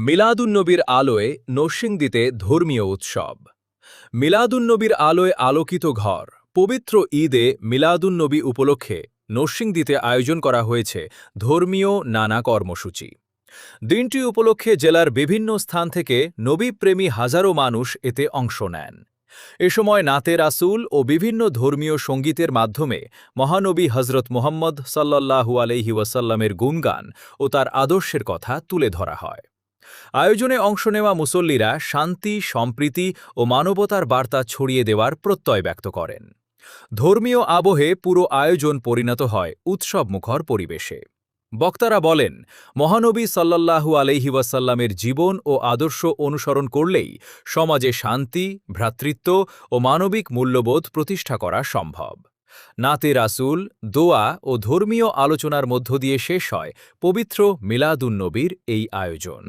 মিলাদুন্নবীর আলোয় নরসিংদীতে ধর্মীয় উৎসব। মিলাদুন্নবীর আলোয় আলোকিত ঘর। পবিত্র ঈদে মিলাদুন্নবী উপলক্ষে নরসিংদীতে আয়োজন করা হয়েছে ধর্মীয় নানা কর্মসূচি। দিনটি উপলক্ষে জেলার বিভিন্ন স্থান থেকে নবীপ্রেমী হাজারো মানুষ এতে অংশ নেন। এ সময় নাতে রাসূল ও বিভিন্ন ধর্মীয় সঙ্গীতের মাধ্যমে মহানবী হজরত মুহাম্মদ সাল্লাল্লাহু আলাইহি ওয়াসাল্লামের গুণগান ও তার আদর্শের কথা তুলে ধরা হয়। আয়োজনে অংশ নেওয়া মুসল্লিরা শান্তি, সম্প্রীতি ও মানবতার বার্তা ছড়িয়ে দেওয়ার প্রত্যয় ব্যক্ত করেন। ধর্মীয় আবহে পুরো আয়োজন পরিণত হয় উৎসবমুখর পরিবেশে। বক্তারা বলেন, মহানবী সাল্লাল্লাহু আলাইহি ওয়াসাল্লামের জীবন ও আদর্শ অনুসরণ করলেই সমাজে শান্তি, ভ্রাতৃত্ব ও মানবিক মূল্যবোধ প্রতিষ্ঠা করা সম্ভব। নাতে রাসূল, দোয়া ও ধর্মীয় আলোচনার মধ্য দিয়ে শেষ হয় পবিত্র মিলাদুন্নবীর এই আয়োজন।